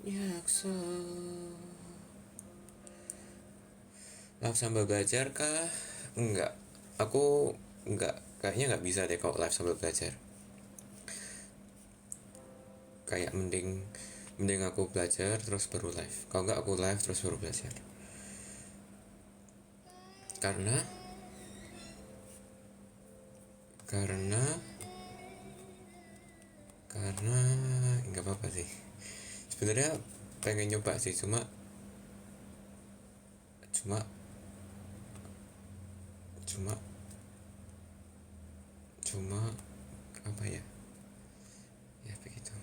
약속. Live sambil belajar kah? Enggak. Aku enggak, kayaknya nggak bisa deh kalau live sambil belajar. Kayak mending mending aku belajar terus baru live. Kalau nggak aku live terus baru belajar. Karena karena karena nggak apa-apa sih. Sebenarnya pengen nyoba sih, cuma cuma cuma cuma apa ya? Ya begitu.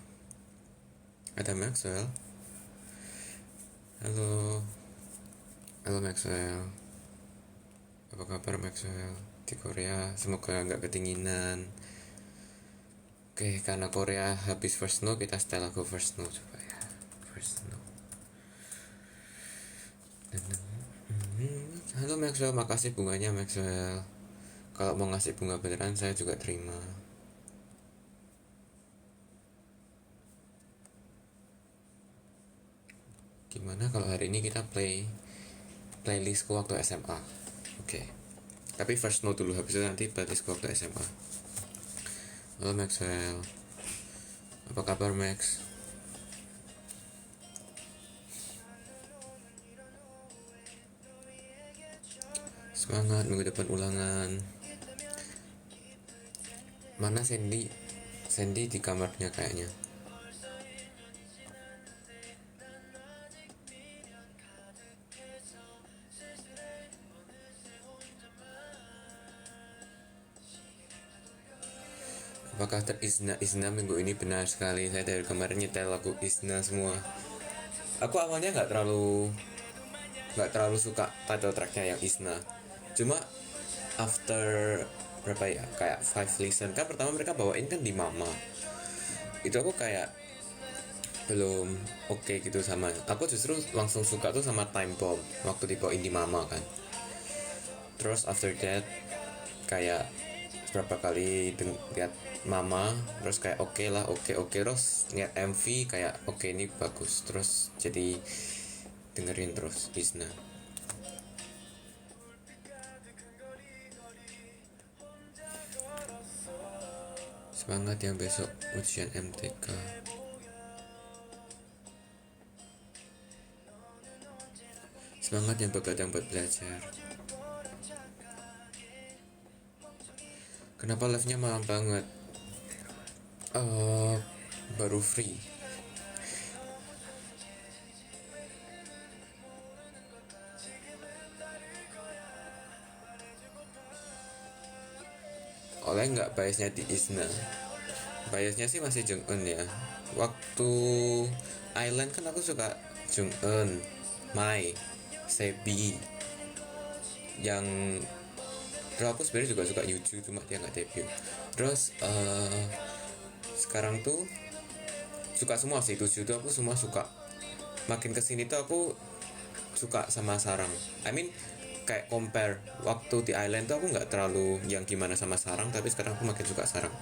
Ada Maxwell. Halo, halo Maxwell. Apa kabar Maxwell? Di Korea semoga nggak kedinginan. Oke, karena Korea habis first snow, kita setel lagu first snow coba ya. First snow. Halo Maxwell, makasih bunganya Maxwell. Kalau mau ngasih bunga beneran saya juga terima. Gimana kalau hari ini kita playlistku waktu SMA? Oke. Tapi first snow dulu, habis itu nanti playlistku waktu SMA. Halo Maxwell. Apa kabar Max? Semangat minggu depan ulangan. Mana Sandy? Sandy di kamarnya kayaknya. Apakah Isna minggu ini? Benar sekali, saya dari kemarin nyetel lagu Isna semua. Aku awalnya nggak terlalu suka title tracknya yang Isna. Cuma after berapa ya, kayak 5 listen kan, pertama mereka bawain kan di Mama. Itu aku kayak belum oke gitu sama. Aku justru langsung suka tuh sama Time Bomb waktu dibawain di Mama kan. Terus after that kayak berapa kali lihat Mama, terus kayak oke lah, oke terus lihat MV kayak oke ini bagus, terus jadi dengerin terus Isna. Semangat yang besok ujian MTK. Semangat yang begadang buat belajar. Kenapa live-nya malam banget? Baru free. Oleh nggak biasnya di Isna? Biasnya sih masih Jung-eun ya. Waktu Island kan aku suka Jung-eun, Mai, Sebi. Yang terus aku sebenarnya juga suka Yuju, cuma dia nggak debut. Terus sekarang tuh suka semua sih, tujuh tuh aku semua suka. Makin kesini tuh aku suka sama Sarang. I mean kayak compare waktu di Island tuh aku nggak terlalu yang gimana sama Sarang, tapi sekarang aku makin suka Sarang.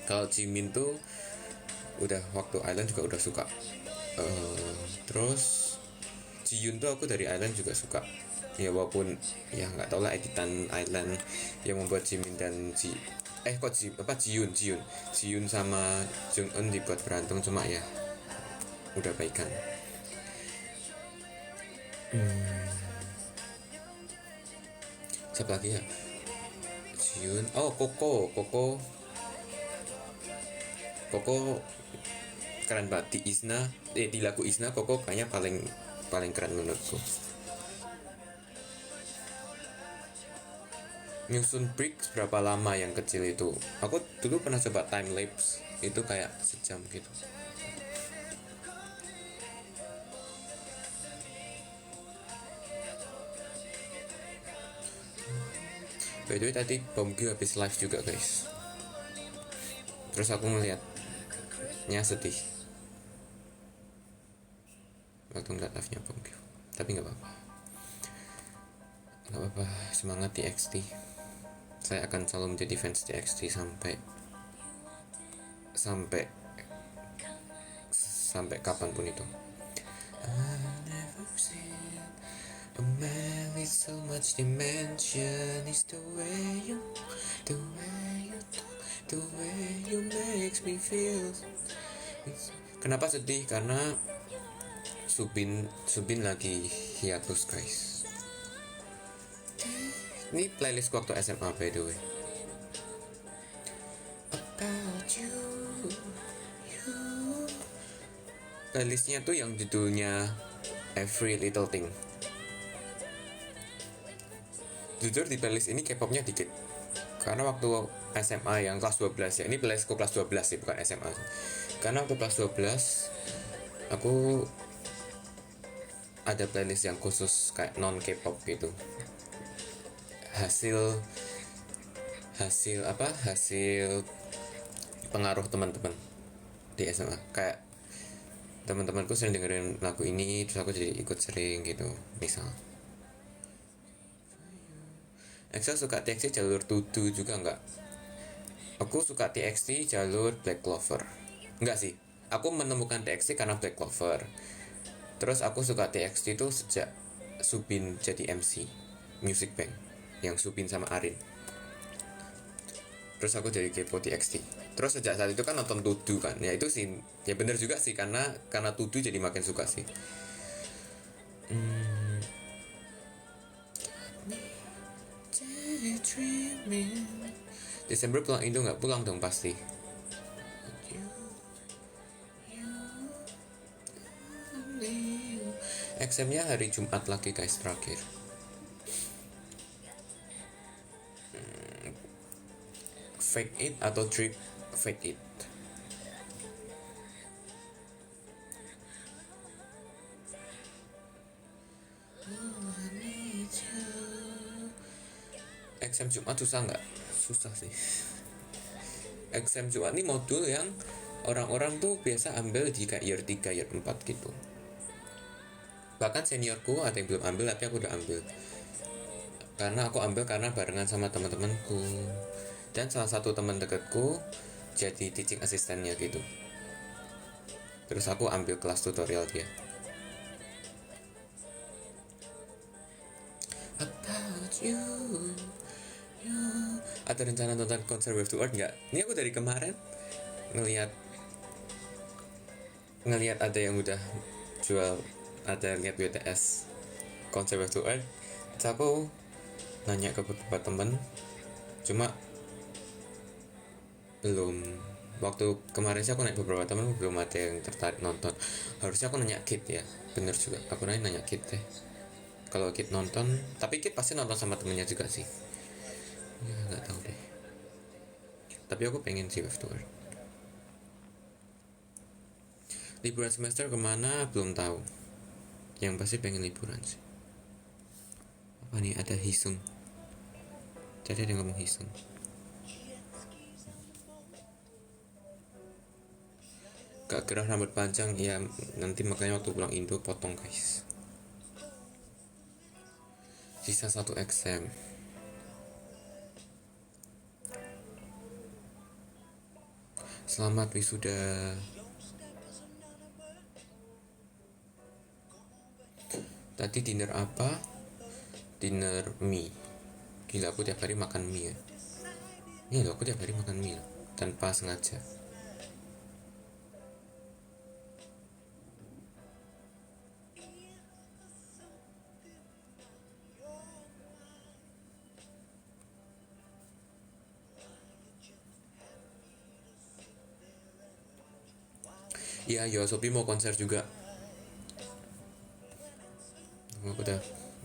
Kalau Jimin tuh udah waktu Island juga udah suka. Terus Jiyun tuh aku dari Island juga suka. Ya walaupun ya nggak tau lah editan Island yang membuat Jimin dan Jiyun Jiyun sama Jung Eun dibuat berantem, cuma ya udah baikan. Siapa lagi ya? Jiyun, oh Koko keren banget di Isna, di lagu Isna Koko kayaknya paling paling keren menurutku. Nyusun break berapa lama yang kecil itu? Aku dulu pernah coba time lapse, itu kayak sejam gitu. By the way tadi Bomgyu habis live juga guys. Terus aku ngeliatnya sedih waktu ngeliat live nya Bomgyu. Tapi nggak apa-apa. Nggak apa-apa, semangat TXT. Saya akan selalu menjadi fans TXT sampai sampai sampai kapanpun itu. A man with so much dimension is the way you talk, the way you makes me feel. Kenapa sedih? Karena Subin lagi hiatus guys. Ini playlistku waktu SMA by the way. About you. Playlistnya tuh yang judulnya Every Little Thing. Jujur di playlist ini K-popnya dikit. Karena waktu SMA yang kelas 12 ya, ini playlistku kelas 12 sih, bukan SMA. Karena waktu kelas 12 aku ada playlist yang khusus kayak non K-pop gitu. Hasil pengaruh teman-teman di SMA. Kayak teman-temanku sering dengerin lagu ini, terus aku jadi ikut sering gitu. Misal Excel suka TXT jalur tutu juga enggak? Aku suka TXT jalur Black Clover. Enggak sih, aku menemukan TXT karena Black Clover. Terus aku suka TXT itu sejak Subin jadi MC Music Bank, yang Subin sama Arin. Terus aku jadi kepo TXT. Terus sejak saat itu kan nonton Tudu kan. Ya itu sih, ya bener juga sih, karena Tudu jadi makin suka sih. Desember pulang Indo nggak? Pulang dong pasti. Examnya hari Jumat lagi guys, terakhir. Fake it atau trip fake it? Exam Jumat susah nggak? Susah sih. Exam Jumat ini modul yang orang-orang tuh biasa ambil di kayak year 3, year 4 gitu. Bahkan seniorku ada yang belum ambil, tapi aku udah ambil. Karena aku ambil karena barengan sama teman-temanku. Dan salah satu teman dekatku jadi teaching asistennya gitu. Terus aku ambil kelas tutorial dia. About you. Ada rencana nonton konser Wave to Earth nggak? Ini aku dari kemarin ngelihat ada yang udah jual, ada lihat BTS konser Wave to Earth. Terus aku nanya ke beberapa temen, cuma belum. Waktu kemarin sih aku nanya beberapa temen, belum ada yang tertarik nonton. Harusnya aku nanya Kit ya, bener juga. Aku nanya Kit deh. Kalau Kit nonton, tapi Kit pasti nonton sama temennya juga sih. Ya nggak tahu deh. Tapi aku pengen sih Wave to Earth. Liburan semester kemana belum tahu. Yang pasti pengen liburan sih. Apa nih, ada Hisung. Jadi ada ngomong Hisung. Gak gerah rambut panjang ya, nanti makanya waktu pulang Indo potong guys. Sisa 1 exam. Selamat wisuda. Tadi dinner apa? Dinner mie. Gila, aku tiap hari makan mie ya. Iya loh, aku tiap hari makan mie loh, tanpa sengaja. Iya, Yoasobi mau konser juga.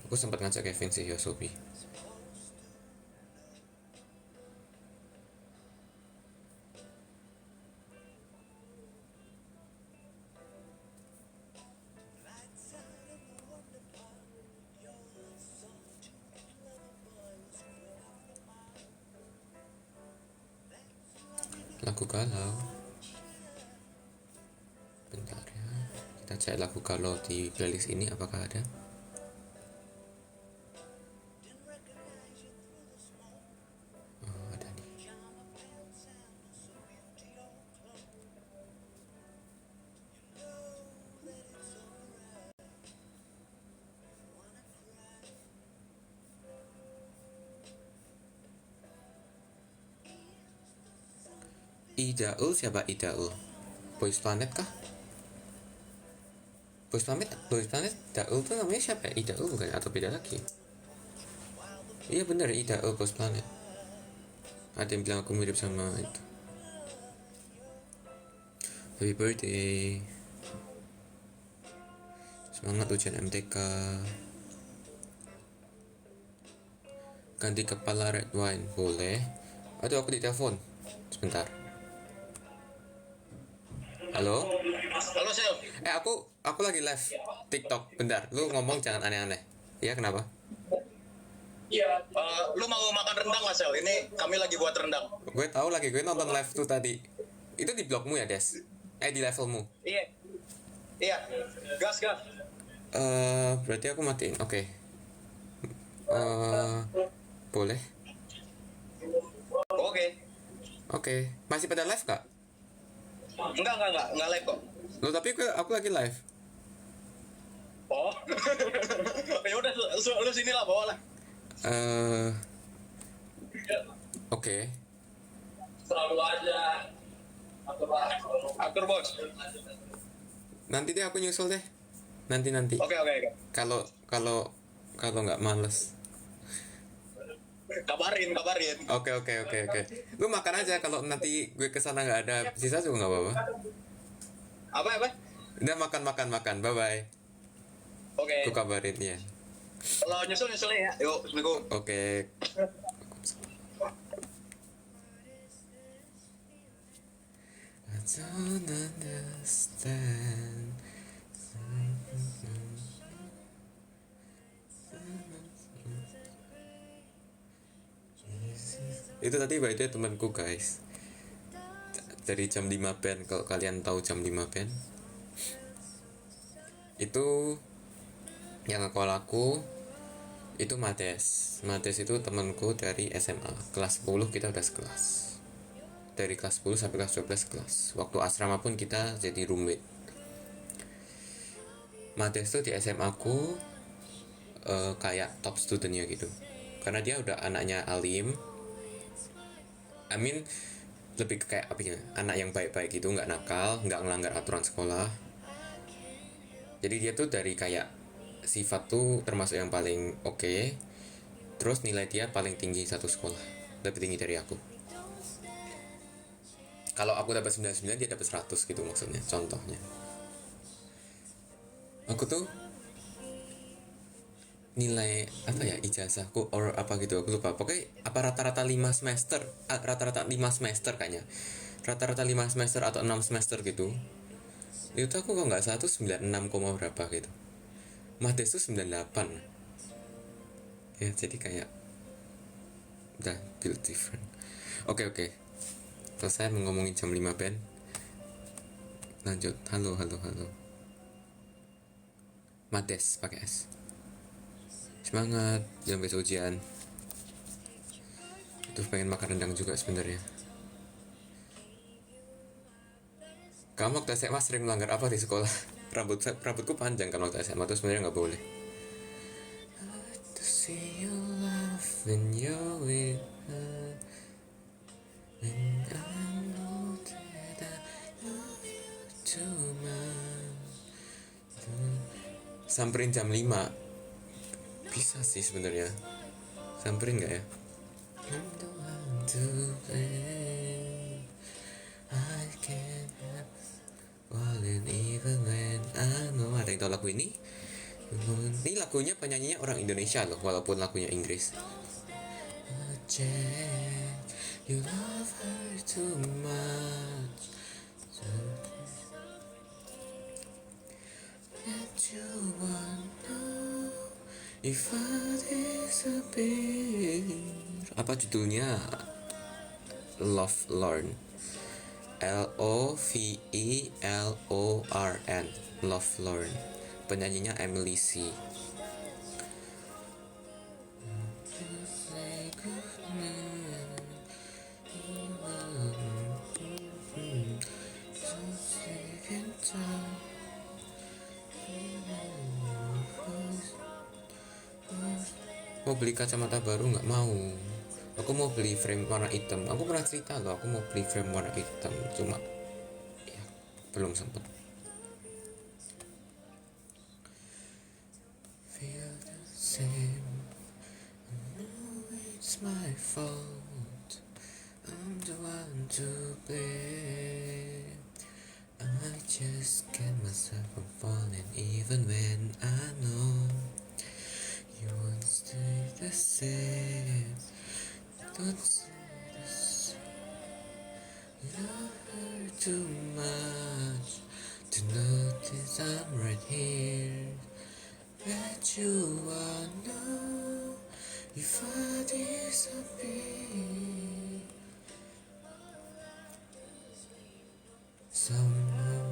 Aku sempat ngajak Kevin sih Yoasobi. Lagu galau. Bentar ya. Kita cek lagu galau di playlist ini apakah ada. Oh, ada nih. Idaul siapa Idaul? Boys Planet kah? Boys Planet Daul tuh namanya siapa ya? Idaul bukan atau beda lagi? Iya bener Idaul Boys Planet. Ada yang bilang aku mirip sama itu. Happy birthday. Semangat ujian MTK. Ganti kepala red wine boleh. Aduh aku ditelepon. Sebentar. Halo? Halo Sel. Aku lagi live TikTok. Bentar, lu ngomong jangan aneh-aneh. Iya kenapa? Iya. Lu mau makan rendang nggak Sel? Ini kami lagi buat rendang. Gue tahu lagi, gue nonton live tuh tadi. Itu di blogmu ya, Des? Di levelmu. Iya. Iya. Gas. Berarti aku matiin. Oke. Boleh. Oke. Masih pada live kak? Enggak live kok. Lo tapi aku lagi live. Oh. Ya udah lu sini lah bawa lah. Oke. Selalu aja. Atur bos. Nanti deh aku nyusul deh. Nanti. Oke. Kalau nggak males. Kabarin. Oke. Lu makan aja, kalau nanti gue kesana nggak ada sisa juga nggak apa-apa. Apa? Udah makan. Bye bye. Oke. Aku kabarin ya. Kalau nyusul ya. Yuk, assalamualaikum. Oke. I don't understand. Itu tadi by the way temanku guys, dari jam 5 band. Kalau kalian tahu jam 5 band, itu yang call aku itu Mades itu temanku dari SMA kelas 10. Kita udah sekelas dari kelas 10 sampai kelas 12 kelas. Waktu asrama pun kita jadi roommate. Mades tuh di SMA aku kayak top studentnya gitu, karena dia udah anaknya alim. Lebih ke kayak apa ya, anak yang baik-baik gitu, nggak nakal, nggak ngelanggar aturan sekolah. Jadi dia tuh dari kayak sifat tuh termasuk yang paling oke. Terus nilai dia paling tinggi satu sekolah, lebih tinggi dari aku. Kalau aku dapat 99, dia dapat 100 gitu maksudnya, contohnya. Aku tuh nilai apa ya, ijazahku or apa gitu aku lupa, pokoknya apa rata-rata 5 semester, rata-rata 5 semester kayaknya, rata-rata 5 semester atau 6 semester gitu. Itu aku kok nggak salah tuh 96, berapa gitu. Mades tuh 98 ya, jadi kayak udah build different. Oke. Selesai ngomongin jam 5 band, lanjut. Halo Mades pakai S. Semangat, jangan besok ujian. Itu pengen makan rendang juga sebenarnya. Kamu waktu SMA sering melanggar apa di sekolah? Rambutku panjang kan waktu SMA tuh sebenarnya nggak boleh. To see you love when you're with her, when I know that I love you too much. Samperin jam 5 bisa sih sebenarnya. Samperin nggak ya? I'm the one to blame. I can't have fallen even when I know. Ada yang tahu lagu ini? Ini lagunya penyanyinya orang Indonesia loh, walaupun lagunya Inggris. Jack, you love her too much. That you want to. If I disappear. Apa judulnya? Love Lorn. LOVELORN. Love Lorn. Penyanyinya Emily C. Mau beli kacamata baru nggak mau. aku mau beli frame warna hitam. Aku pernah cerita loh, aku mau beli frame warna hitam, cuma ya belum sempet. Feel the same, it's my fault, I'm the one to blame. I just can't myself from falling even when I know you won't stay the same. Don't say this. You love her too much to notice I'm right here. Let you all know if I disappear.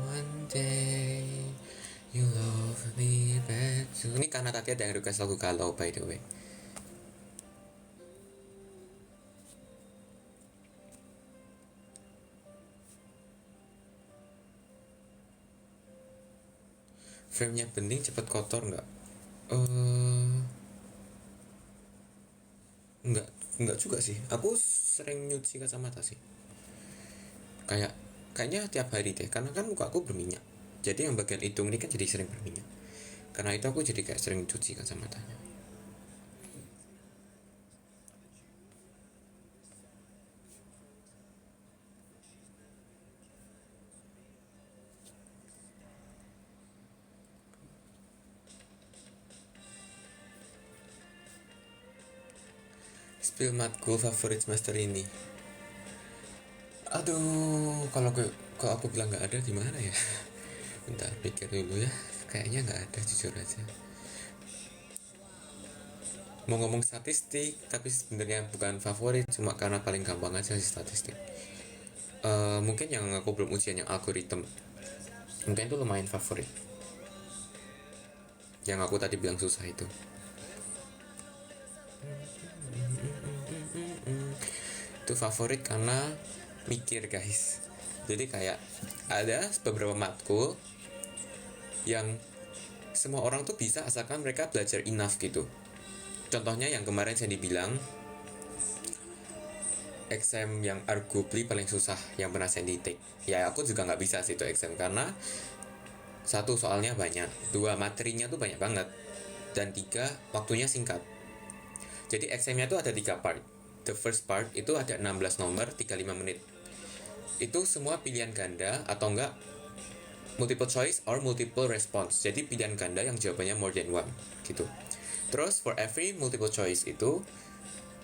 One day you love me back to. Ini karena tadi ada yang request lagu galau by the way. Frame-nya bening cepet kotor nggak? Nggak juga sih. Aku sering nyuci kacamata sih. Kayaknya tiap hari deh. Karena kan muka aku berminyak. Jadi yang bagian hidung ini kan jadi sering berminyak. Karena itu aku jadi kayak sering cuci kacamatanya. Spill matkul favorit semester ini. Aduh, kalau aku bilang nggak ada gimana ya? Bentar, pikir dulu ya. Kayaknya nggak ada, jujur aja. Mau ngomong statistik, tapi sebenarnya bukan favorit, cuma karena paling gampang aja sih statistik. Mungkin yang aku belum ujian yang algoritma, mungkin itu lumayan favorit. Yang aku tadi bilang susah itu. Itu favorit karena mikir guys. Jadi kayak ada beberapa matkul yang semua orang tuh bisa asalkan mereka belajar enough gitu. Contohnya yang kemarin saya dibilang exam yang arguably paling susah yang pernah saya take. Ya aku juga nggak bisa sih itu exam karena satu soalnya banyak, dua materinya tuh banyak banget, dan tiga waktunya singkat. Jadi examnya tuh ada 3 part. The first part itu ada 16 nomor 35 menit. Itu semua pilihan ganda atau enggak multiple choice or multiple response. Jadi pilihan ganda yang jawabannya more than one gitu. Terus for every multiple choice itu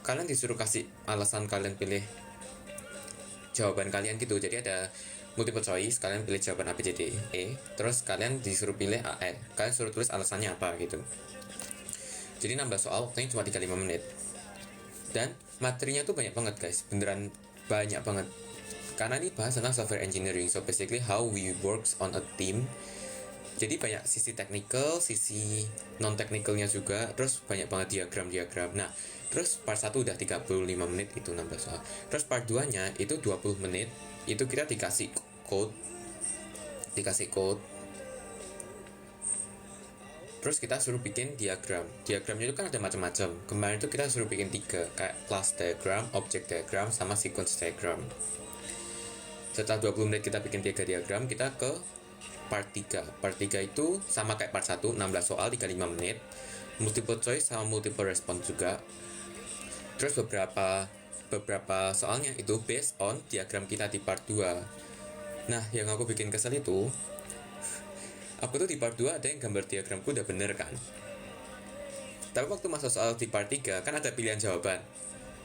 kalian disuruh kasih alasan kalian pilih jawaban kalian gitu. Jadi ada multiple choice, kalian pilih jawaban A, B, C, D, E. Terus kalian disuruh pilih A, E. Kalian suruh tulis alasannya apa gitu. Jadi 16 soal, waktunya cuma 35 menit. Dan materinya tuh banyak banget guys, beneran banyak banget. Karena ini bahas tentang software engineering, so basically how we works on a team. Jadi banyak sisi technical, sisi non technicalnya juga, terus banyak banget diagram. Nah, terus part 1 udah 35 menit itu 16 soal. Terus part 2 nya itu 20 menit, itu kita dikasih code. Terus kita suruh bikin diagram. Diagramnya itu kan ada macam-macam. Kemarin itu kita suruh bikin 3, kayak class diagram, object diagram, sama sequence diagram. Setelah 20 menit kita bikin 3 diagram, kita ke part 3. Part 3 itu sama kayak part 1, 16 soal 35 menit. Multiple choice sama multiple response juga. Terus beberapa soalnya itu based on diagram kita di part 2. Nah, yang aku bikin kesel itu, aku tuh di part 2 ada yang gambar diagramku udah bener kan. Tapi waktu masuk soal di part 3 kan ada pilihan jawaban.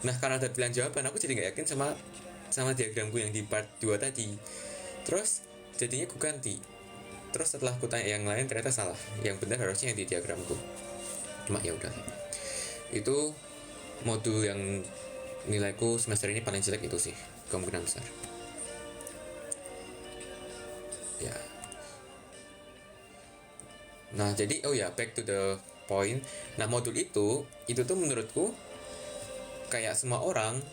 Nah, karena ada pilihan jawaban, aku jadi gak yakin sama diagramku yang di part 2 tadi. Terus jadinya aku ganti. Terus setelah aku tanya yang lain ternyata salah. Yang benar harusnya yang di diagramku. Cuma ya udah. Itu modul yang nilaiku semester ini paling jelek itu sih, kemungkinan besar. Ya. Nah, jadi back to the point. Nah, modul itu tuh menurutku kayak semua orang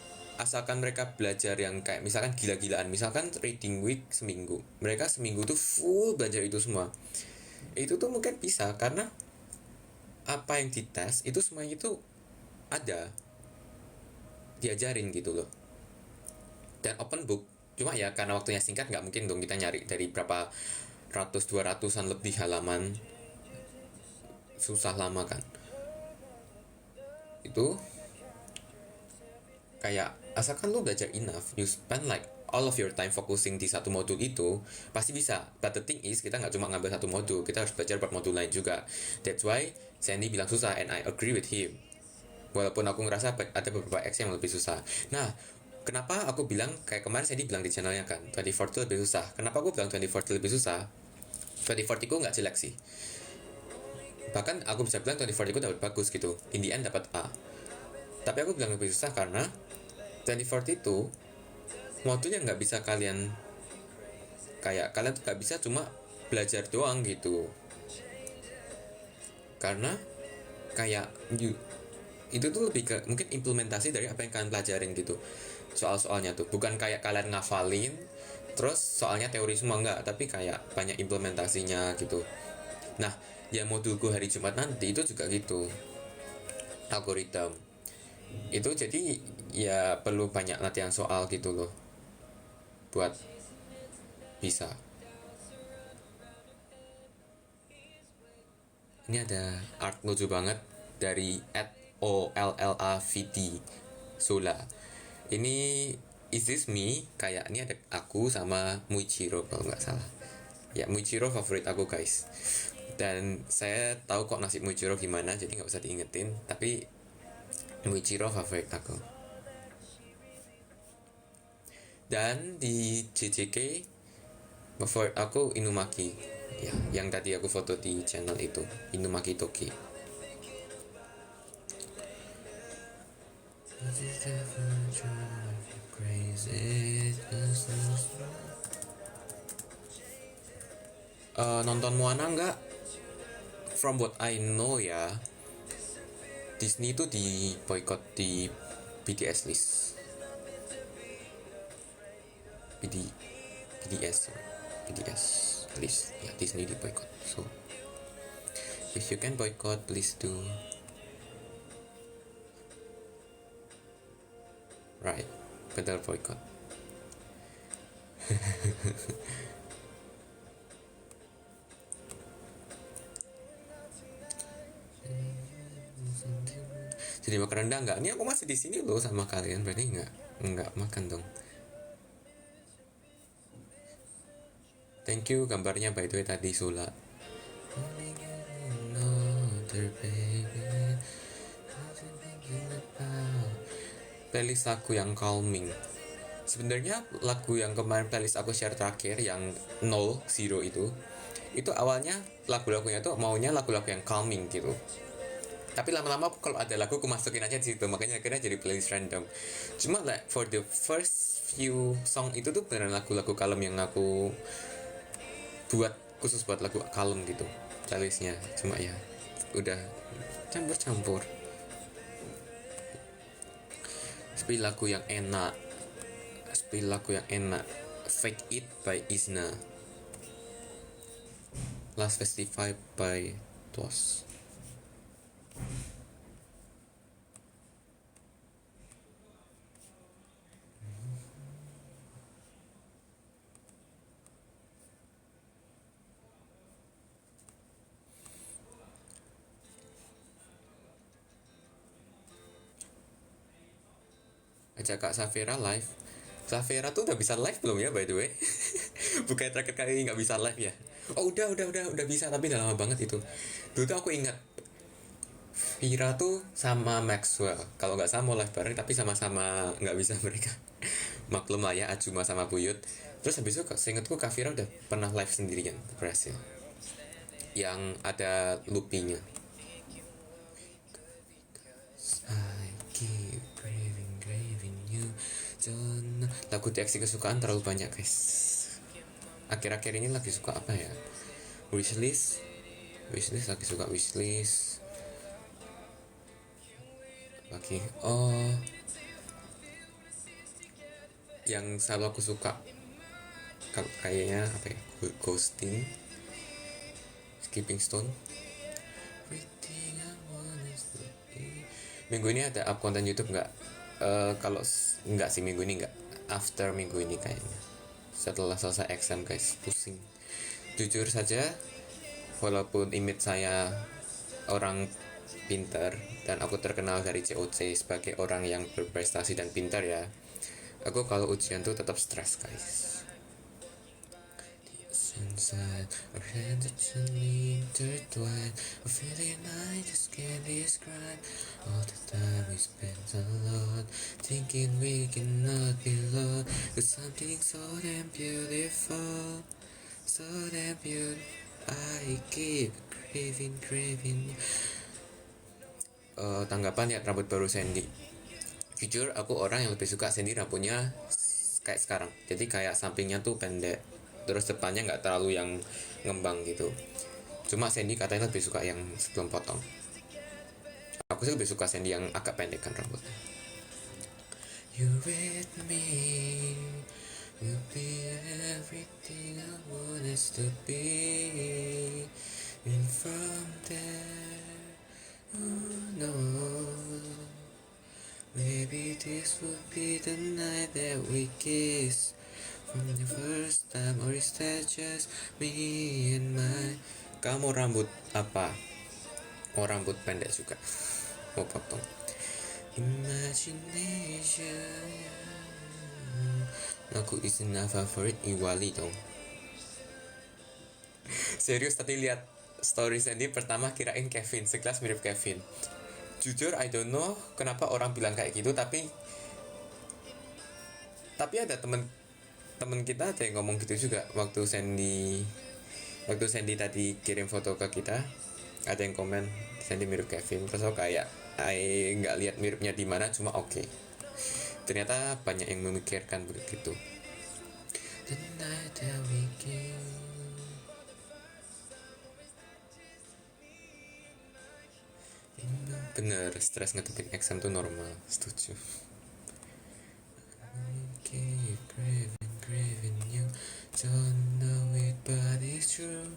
asalkan mereka belajar yang kayak misalkan gila-gilaan, misalkan reading week seminggu, mereka seminggu tuh full belajar itu semua. Itu tuh mungkin bisa karena apa yang dites itu semuanya itu ada. diajarin gitu loh. Dan open book, cuma ya karena waktunya singkat nggak mungkin dong kita nyari dari berapa ratus 200-an lebih halaman, susah lama kan. Itu kayak asalkan lu belajar enough, you spend like all of your time focusing di satu modul itu, pasti bisa. But the thing is, kita nggak cuma ngambil satu modul, kita harus belajar buat modul lain juga. That's why Sandy bilang susah, and I agree with him. Walaupun aku ngerasa ada beberapa X yang lebih susah. Nah, kenapa aku bilang, kayak kemarin Sandy bilang di channelnya kan, 2040 lebih susah. Kenapa aku bilang 2040 lebih susah? 2040 ku nggak jelek sih. Bahkan aku bisa bilang 2040 ku dapat bagus gitu. In the end dapat A. Tapi aku bilang lebih susah karena 2040 itu modulnya nggak bisa kalian, kayak kalian tuh nggak bisa cuma belajar doang gitu. Karena kayak itu tuh lebih ke mungkin implementasi dari apa yang kalian pelajarin gitu. Soal-soalnya tuh bukan kayak kalian ngafalin terus soalnya teori semua, enggak, tapi kayak banyak implementasinya gitu. Nah, ya modulku hari Jumat nanti itu juga gitu, algoritma itu. Jadi ya perlu banyak latihan soal gitu loh buat bisa. Ini ada art lucu banget dari @OLLAVD Sola. Ini Is This Me, kayak ini ada aku sama Muichiro kalau nggak salah. Ya, Muichiro favorit aku guys. Dan saya tahu kok nasib Muichiro gimana, jadi nggak usah diingetin. Tapi Muichiro favorit aku. Dan di JJK favorit aku Inumaki, ya, yang tadi aku foto di channel itu, Inumaki Toki. Nonton Moana nggak? From what I know ya, Disney itu di boycott di BTS list. BTS list ya, Disney di boycott. So if you can boycott, please do. Right, better boycott. Jadi makan rendang nggak? Ini aku masih di sini loh sama kalian, berarti nggak makan dong. Thank you gambarnya by the way tadi Sula. Playlist lagu yang calming. Sebenarnya lagu yang kemarin playlist aku share terakhir yang 0 itu awalnya lagu-lagunya tuh maunya lagu-lagu yang calming gitu. Tapi lama-lama kalau ada lagu aku masukin aja di situ, makanya akhirnya jadi playlist random. Cuma like for the first few song itu tuh beneran lagu-lagu kalem yang aku buat khusus buat lagu kalem gitu playlistnya. Cuma ya udah campur-campur. Tapi lagu yang enak, Fake It by Isna, Last Festival by Tos. Ajak Kak Safira live. Safira tuh udah bisa live belum ya by the way? Bukan terakhir kali nggak bisa live ya? Oh udah bisa, tapi udah lama banget itu. Dulu tuh aku ingat Vira tuh sama Maxwell, kalau nggak sama mau live bareng tapi sama-sama nggak bisa mereka. Maklum lah ya, Ajuma sama Buyut. Terus habis itu seingetku Kak Vira udah pernah live sendirian berhasil, yang ada loopingnya. Lagu TXT kesukaan terlalu banyak guys. Akhir-akhir ini lagi suka apa ya? Wishlist lagi suka wishlist. Lagi yang selalu aku suka kayaknya apa ya? Ghosting, Skipping Stone. Minggu ini ada up konten YouTube nggak? Enggak sih, minggu ini enggak, after minggu ini kayaknya, setelah selesai exam guys, pusing jujur saja. Walaupun image saya orang pintar dan aku terkenal dari COC sebagai orang yang berprestasi dan pintar ya, aku kalau ujian tuh tetap stres guys. Inside, our hands are gently intertwined, a feeling I just can't describe. All the time we spent a lot thinking we cannot be loved with something so damn beautiful, so damn beautiful. I keep craving. Tanggapan ya rambut baru Sandy. Jujur aku orang yang lebih suka Sandy rambutnya kayak sekarang. Jadi kayak sampingnya tuh pendek, terus depannya nggak terlalu yang ngembang gitu. Cuma Sandy katanya lebih suka yang sebelum potong. Aku sih lebih suka Sandy yang agak pendek kan rambutnya. You with me, you'll be everything I want us to be. And from there, oh no, maybe this would be the night that we kiss. From the first time, or is that just me and my... Kamu rambut apa? Oh, rambut pendek juga. Mau potong. Imagination. Lagu Isna favorit Iwali dong. Serius tadi lihat story Sandy pertama kirain Kevin, sekelas mirip Kevin. Jujur I don't know kenapa orang bilang kayak gitu, tapi ada temen kita ada yang ngomong gitu juga waktu Sandy tadi kirim foto ke kita, ada yang komen Sandy mirip Kevin. Terus aku kayak nggak lihat miripnya di mana, cuma oke. Ternyata banyak yang memikirkan begitu. The night that we came. Bener, stres ngadepin exam tuh normal, setuju. Keep craving you, don't know it but it's true.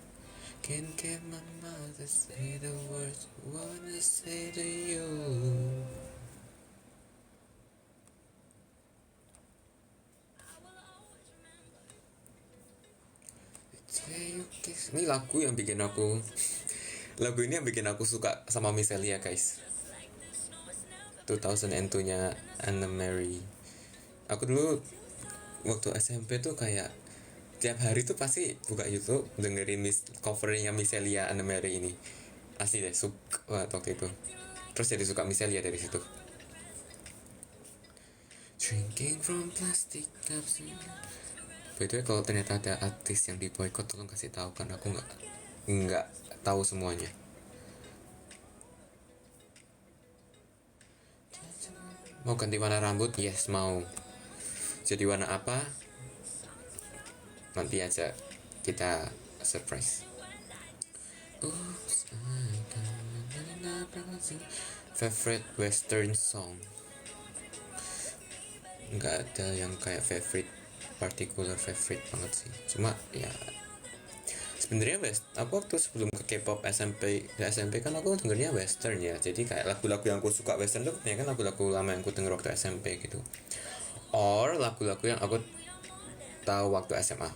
Can't get my mouth to say the words I wanna say to you. Ini lagu yang bikin aku lagu ini yang bikin aku suka sama Miselia guys. 2002 nya Anna Mary. Aku dulu waktu SMP tuh kayak tiap hari tuh pasti buka YouTube dengerin covernya Miselia Anna Mary ini. Asli deh, suka waktu itu. Terus jadi suka Miselia dari situ. Drinking from plastic cups. By the way, kalau ternyata ada artis yang di boycott, tolong kasih tahu kan, aku nggak tahu semuanya. Mau ganti warna rambut? Yes, mau. Jadi warna apa? Nanti aja kita surprise. Favorite western song? Nggak ada yang kayak particular favorite banget sih. Cuma ya sebenarnya aku waktu sebelum ke K-pop SMP kan aku dengernya western ya, jadi kayak lagu-lagu yang aku suka western tuh kan lagu-lagu lama yang aku denger waktu SMP gitu, or lagu-lagu yang aku tahu waktu SMA.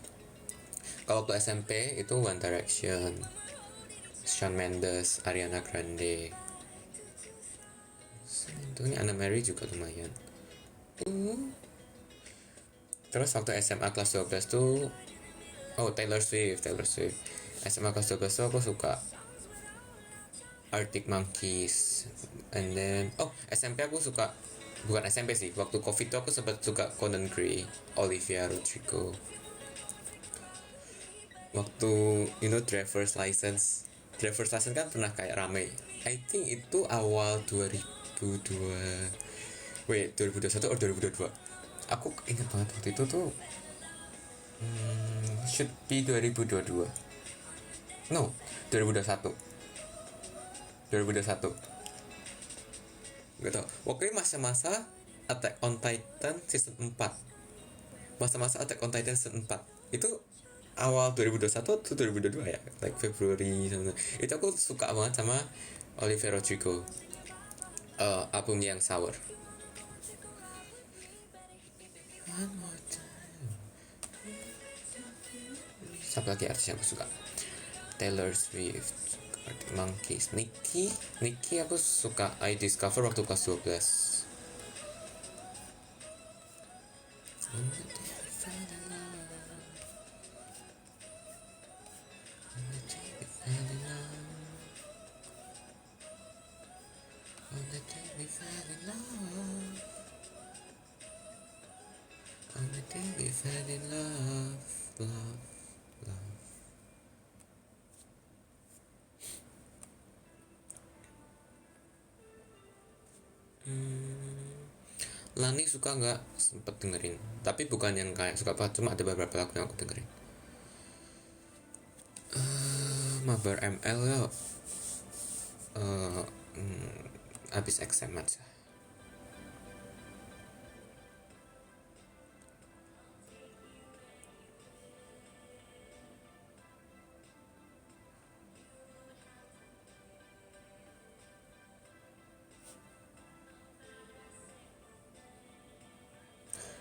Kalau waktu SMP itu One Direction, Shawn Mendes, Ariana Grande, itu Anna Mary juga lumayan. Terus waktu SMA kelas 12 tuh Taylor Swift. SMA kelas 12 tuh aku suka Arctic Monkeys. And then SMP aku suka, bukan SMP sih, waktu COVID tuh aku sempat suka Conan Gray, Olivia Rodrigo. Waktu driver's license kan pernah kayak rame. I think itu awal 2021 atau 2022. Aku ingat banget waktu itu tuh should be 2022. No, 2021. Gak tau. Pokoknya masa-masa Attack on Titan season 4. Masa-masa Attack on Titan season 4. Itu awal 2021 atau 2022 ya? Like February sama. Itu aku suka banget sama Olivia Rodrigo. Album yang Sour. one more time. Siapa lagi artis yang aku suka? Taylor Swift, Arctic Monkeys, Nicki aku suka. I discover waktu kelas 12. Lani suka nggak? Sempet dengerin, tapi bukan yang kayak suka banget, cuma ada beberapa lagu yang aku dengerin. Mabar ML ya, abis XM aja.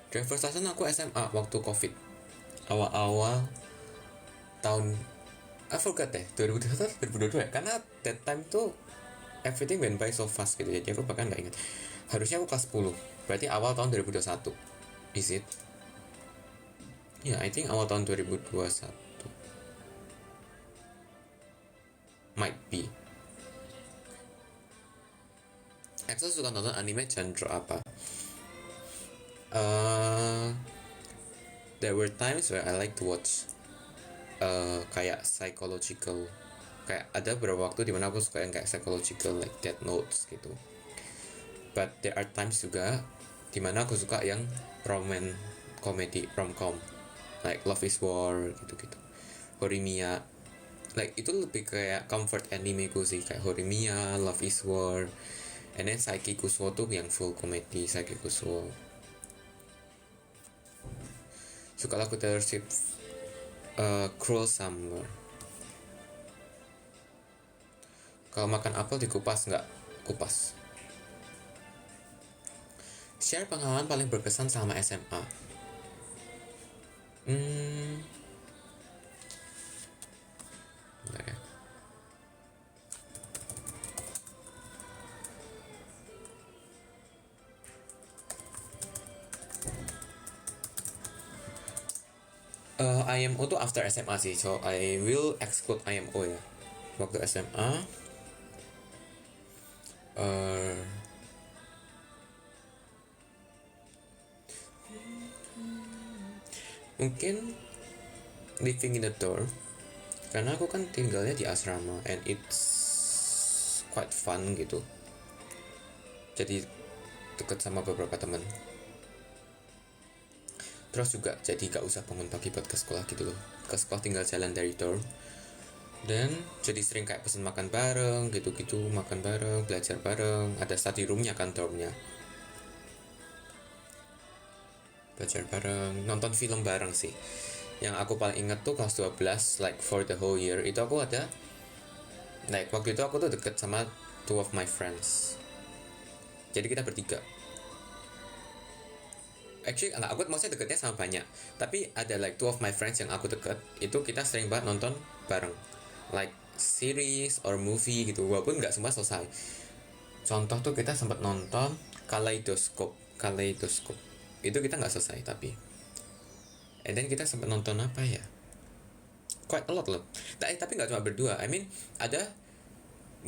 Driver's License aku SMA waktu COVID. Awal-awal tahun I forgot deh 2021 2022 ya, karena that time tuh everything went by so fast gitu, jadi aku bahkan nggak ingat. Harusnya aku kelas 10, berarti awal tahun 2021. Is it? Ya, yeah, I think awal tahun 2021. Might be. Axel suka nonton anime genre apa? There were times where I like to watch kayak psychological, kayak ada beberapa waktu dimana aku suka yang kayak psychological like Death Notes gitu. But there are times juga dimana aku suka yang romance comedy rom-com like Love is War gitu-gitu, Horimiya. Like itu lebih kayak comfort anime ku sih, kayak Horimiya, Love is War, and then Saiki Kusuo tuh yang full comedy. Saiki Kusuo. Suka lagu Taylor Swift, Cruel Summer. Kalau makan apel dikupas nggak? Kupas. Share pengalaman paling berkesan selama SMA. Bentar ya. IMO tuh after SMA sih, so I will exclude IMO ya. Waktu SMA, mungkin living in the dorm, karena aku kan tinggalnya di asrama and it's quite fun gitu. Jadi deket sama beberapa teman. Terus juga jadi gak usah bangun pagi buat ke sekolah gitu loh. Ke sekolah tinggal jalan dari dorm. Dan jadi sering kayak pesen makan bareng gitu-gitu, makan bareng, belajar bareng. Ada study roomnya kan dormnya. Belajar bareng, nonton film bareng sih. Yang aku paling inget tuh kelas 12, like for the whole year, itu aku ada, like waktu itu aku tuh deket sama two of my friends. Jadi kita bertiga. Actually enggak, aku maksudnya deketnya sama banyak, tapi ada like two of my friends yang aku deket, itu kita sering banget nonton bareng like series or movie gitu, walaupun nggak semua selesai. Contoh tuh kita sempat nonton Kaleidoskop itu kita nggak selesai, tapi and then kita sempat nonton apa ya, quite a lot loh. Tapi nggak cuma berdua, I mean ada,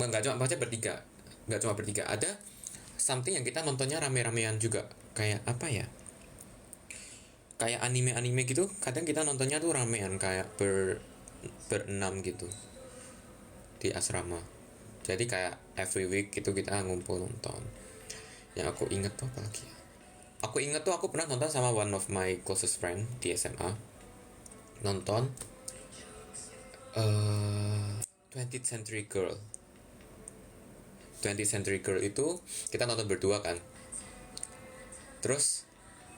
nggak cuma maksudnya bertiga, nggak cuma bertiga, ada something yang kita nontonnya rame-ramean juga, kayak apa ya, kayak anime gitu. Kadang kita nontonnya tuh ramean, kayak berenam gitu di asrama. Jadi kayak every week gitu kita ngumpul nonton. Yang aku inget tuh apa lagi ya? Aku inget tuh aku pernah nonton sama one of my closest friend di SMA. Nonton 20th Century Girl. 20th Century Girl itu kita nonton berdua kan. Terus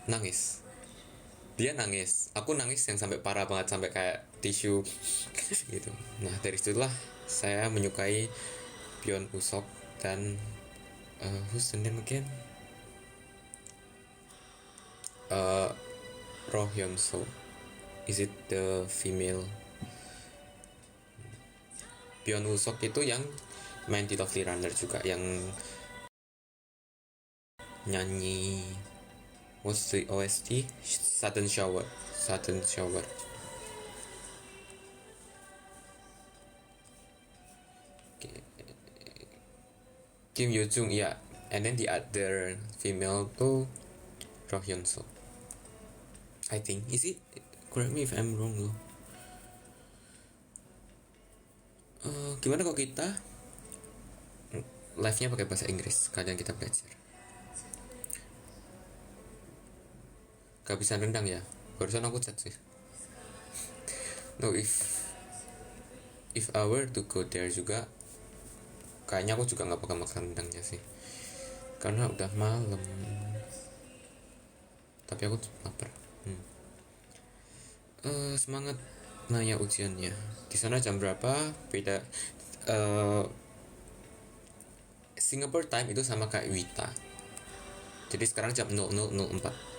nangis. Dia nangis, aku nangis yang sampai parah banget, sampai kayak tisu gitu. Nah dari situlah saya menyukai Byeon Usok dan who's the name again? Roh Hyun So. Is it the female? Byeon Woo Sok itu yang main di Lovely Runner juga, yang nyanyi what's the OST? Sudden Shower. Sudden Shower. Kim Yoo Jung, yeah. And then the other female tuh Roh Hyun So. I think, is it? Correct me if I'm wrong loh. Gimana kalau kita live-nya pakai bahasa Inggris, kadang kita belajar. Kehabisan rendang ya, barusan aku chat sih. No, if I were to go there juga, kayaknya aku juga nggak bakal makan rendangnya sih, karena udah malam. Tapi aku lapar. Semangat nanya ujiannya. Di sana jam berapa? Beda. Singapore time itu sama kayak Wita. Jadi sekarang jam 00.04.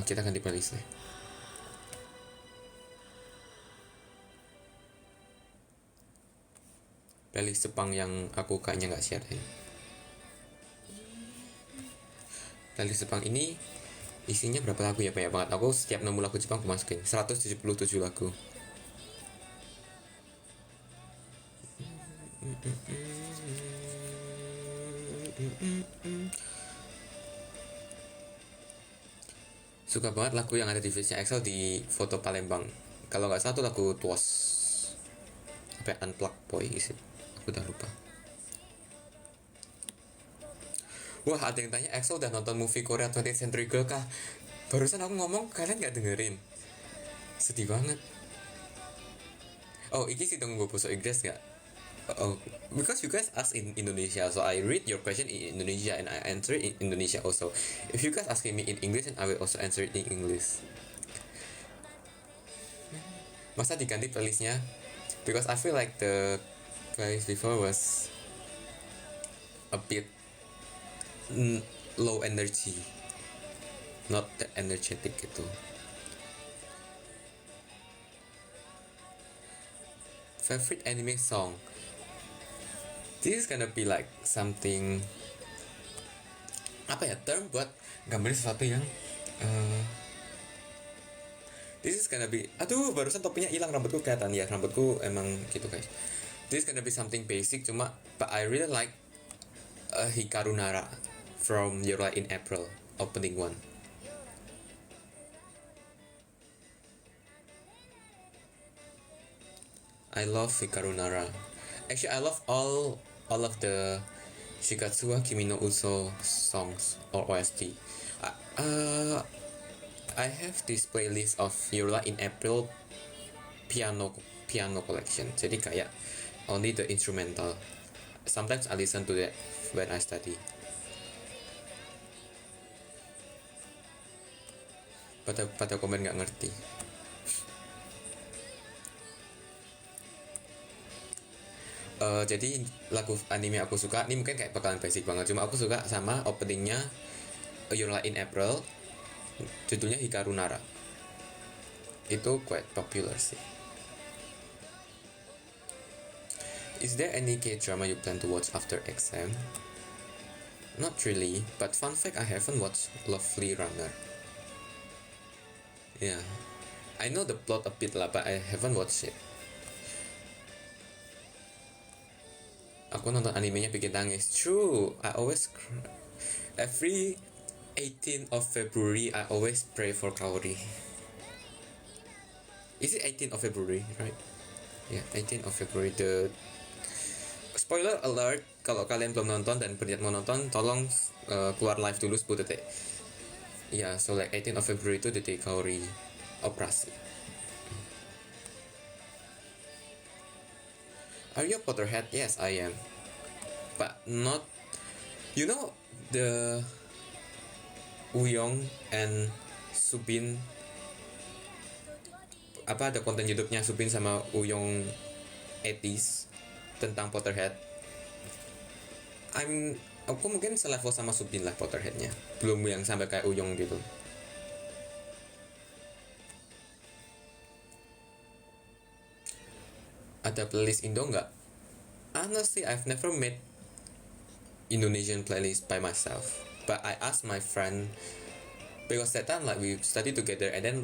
Kita ganti playlist deh. Playlist Jepang yang aku kayaknya nggak share deh. Playlist Jepang ini isinya berapa lagu ya? Banyak banget. Aku setiap nemu lagu Jepang aku masukin 177 lagu. Suka banget lagu yang ada di face Excel di foto Palembang. Kalau nggak salah tuh lagu Tuos. Apa ya? Unplugged Boy isi. Aku udah lupa. Wah, ada yang tanya Excel udah nonton movie Korea 20th Century Girl kah? Barusan aku ngomong kalian nggak dengerin. Sedih banget. Oh, iki sih tunggu bahasa Inggris nggak? Oh, because you guys ask in Indonesia, so I read your question in Indonesia and I answer it in Indonesia also. If you guys asking me in English, then I will also answer it in English. Masa diganti playlistnya? Because I feel like the playlist before was a bit low energy, not that energetic gitu. Favorite anime song? This is gonna be like something, apa ya, term buat gambarin sesuatu yang this is gonna be, aduh barusan topinya hilang, rambutku kelihatan ya, rambutku emang gitu guys. This is gonna be something basic cuma but I really like Hikaru Nara from Your Light in April opening one. I love Hikaru Nara. Actually, I love all of the Shigatsuwa Kimi no Uso songs or OST. I have this playlist of Your Light in April piano collection. Jadi kayak only the instrumental. Sometimes I listen to that when I study. Pada komen nggak ngerti. Jadi lagu anime aku suka, ini mungkin kayak bakalan basic banget, cuma aku suka sama openingnya Your Light in April, judulnya Hikaru Nara. Itu quite popular sih. Is there any K-drama you plan to watch after exam? Not really, but fun fact, I haven't watched Lovely Runner. Yeah, I know the plot a bit lah, but I haven't watched it. Aku nonton animenya bikin nangis. True, I always cry. Every 18th of February, I always pray for Kaori. Is it 18th of February, right? Yeah, 18th of February. The spoiler alert, kalau kalian belum nonton dan berniat mau nonton, tolong keluar live dulu 10 detik. Yeah, so like 18th of February itu detik Kaori operasi. Are you a Potterhead? Yes, I am. But not... You know the Woo-young and Subin, apa ada konten YouTube-nya Subin sama Woo-young 80s tentang Potterhead. aku mungkin selevel sama Supin lah Potterheadnya, belum yang sampai kayak Uyong gitu. Ada playlist Indo nggak? Honestly, I've never made Indonesian playlist by myself, but I asked my friend because that time like we studied together, and then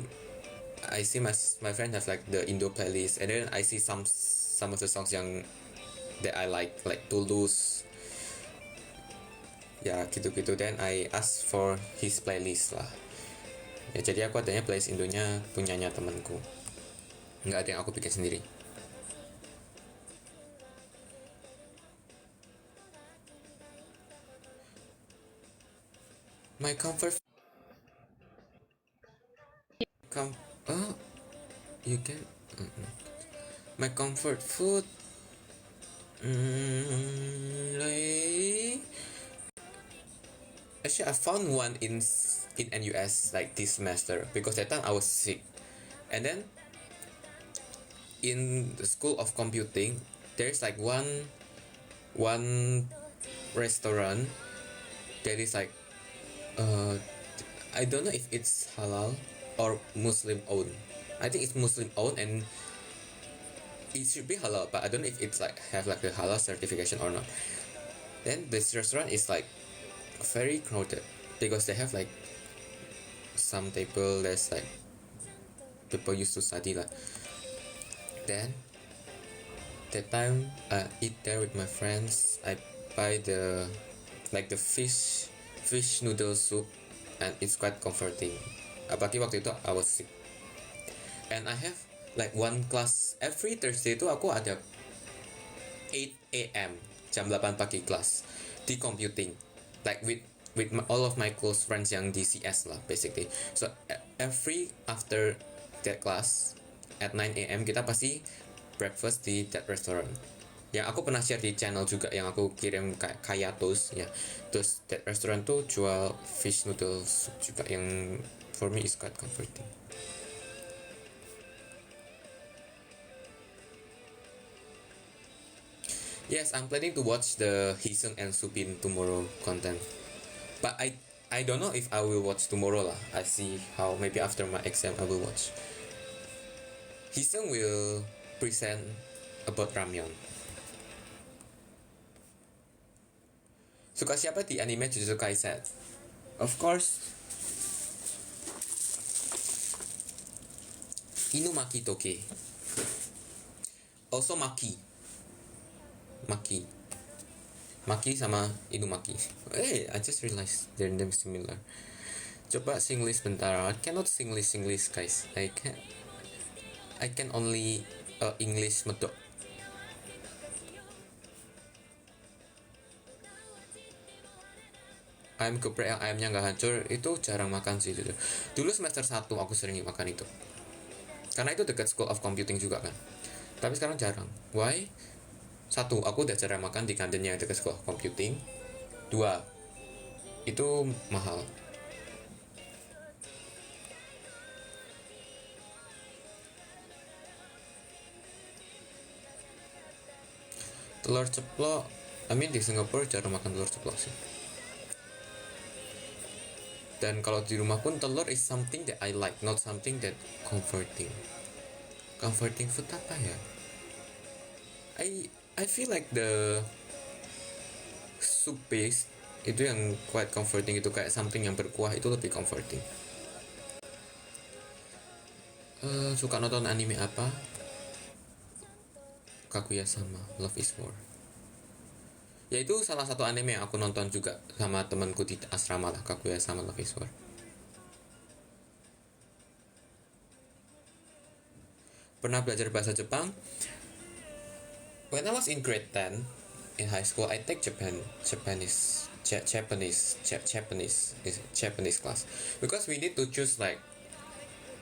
I see my friend have like the Indo playlist, and then I see some of the songs yang that I like Tulus, ya gitu-gitu. Then I ask for his playlist lah. Ya jadi aku adanya playlist Indonya punyanya temanku, nggak ada yang aku bikin sendiri. My comfort oh you can my comfort food like, actually I found one in NUS like this semester because that time I was sick, and then in the school of computing there's like one restaurant that is like I don't know if it's halal or Muslim owned. I think it's Muslim owned, and it should be halal, but I don't know if it's like have like a halal certification or not. Then this restaurant is like very crowded because they have like some table that's like people used to study lah. Then that time I eat there with my friends. I buy the like the fish noodle soup, and it's quite comforting. Apalagi waktu itu I was sick, and I have like one class every Thursday itu aku ada 8 a.m. jam 8 pagi kelas di computing, like with all of my close friends yang di CS lah basically. So every after that class at 9 a.m. kita pasti breakfast di that restaurant yang aku pernah share di channel juga, yang aku kirim kayak Kayatos ya. Terus that restaurant tuh jual fish noodles juga yang for me is quite comforting. Yes, I'm planning to watch the Hisung and Supin tomorrow content, but I don't know if I will watch tomorrow lah. I see how, maybe after my exam I will watch. Hisung will present about ramyeon. Suka siapa di anime Jujutsu Kaisen? Of course, Inumaki Toge. Also Maki sama Inumaki. Hey, I just realized their names similar. Coba Singlish bentar. I cannot Singlish guys. I can only English medok. Ayam geprek yang ayamnya nggak hancur itu jarang makan sih dulu. Dulu semester 1 aku sering makan itu. Karena itu dekat School of Computing juga kan. Tapi sekarang jarang. Why? 1, aku udah jarang makan di kantin yang dekat School of Computing. 2, itu mahal. Telur ceplok, di Singapura jarang makan telur ceplok sih. Dan kalau di rumah pun telur is something that I like, not something that comforting. Comforting food apa ya? I feel like the soup base itu yang quite comforting, itu kayak something yang berkuah itu lebih comforting. Suka nonton anime apa? Kaguya sama Love is War. Ya itu salah satu anime yang aku nonton juga sama temanku di asrama lah, Kaguya sama Love is War. Pernah belajar bahasa Jepang? When I was in grade 10 in high school, I take Japanese class because we need to choose like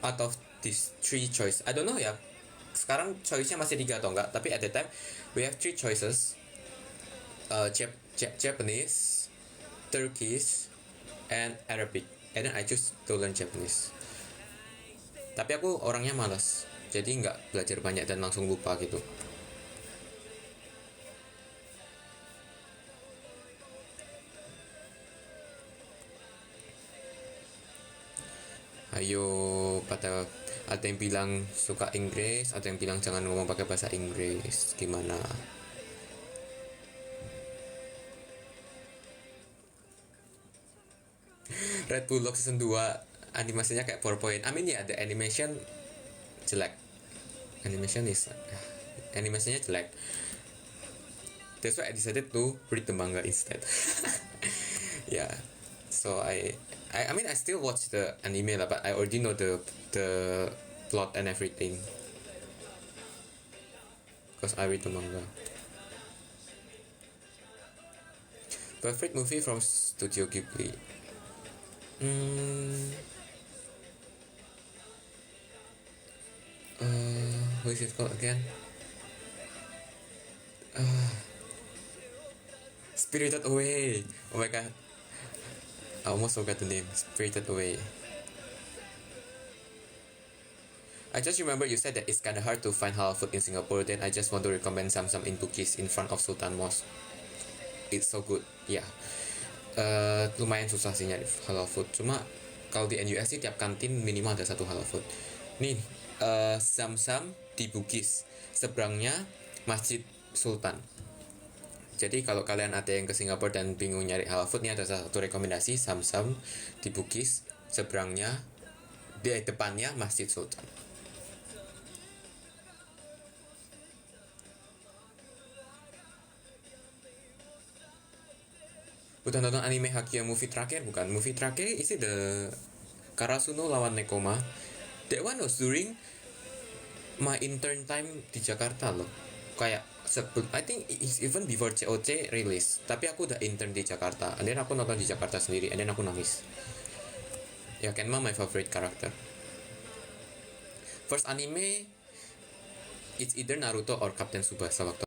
out of these 3 choice. I don't know ya. Sekarang choice-nya masih 3 atau enggak, tapi at the time we have 3 choices. Japanese, Turkish, and Arabic. And then I choose to learn Japanese. Tapi aku orangnya malas, jadi nggak belajar banyak dan langsung lupa gitu. Ayo, pada ada yang bilang suka Inggris, ada yang bilang jangan ngomong pakai bahasa Inggris. Gimana? Red Bull Season 2 animasinya kayak PowerPoint. I mean ya, the animation jelek. Animasinya jelek. That's why I decided to read the manga instead. Yeah. So I mean I still watch the anime lah, but I already know the plot and everything. Because I read the manga. Favorite movie from Studio Ghibli? What is it called again? Spirited Away. Oh my god. I almost forgot the name. Spirited Away. I just remember you said that it's kinda hard to find halal food in Singapore. Then I just want to recommend Sam in Bugis in front of Sultan Mosque. It's so good. Yeah. Lumayan susah sih nyari halal food. Cuma kalau di NUS sih tiap kantin minimal ada satu halal food. Nih, Sam di Bugis. Seberangnya Masjid Sultan. Jadi kalau kalian ada yang ke Singapura dan bingung nyari halal food, ini ada satu rekomendasi Sam di Bugis. Seberangnya, di depannya Masjid Sultan. Udah nonton anime Hakia movie terakhir bukan? Movie terakhir isi the Karasuno lawan Nekoma. That one was during my intern time di Jakarta loh. Kayak I think it's even before COC release. Tapi aku udah intern di Jakarta. And then aku nonton di Jakarta sendiri. And then aku nangis. Ya, Kenma my favorite character. First anime, it's either Naruto or Captain Tsubasa waktu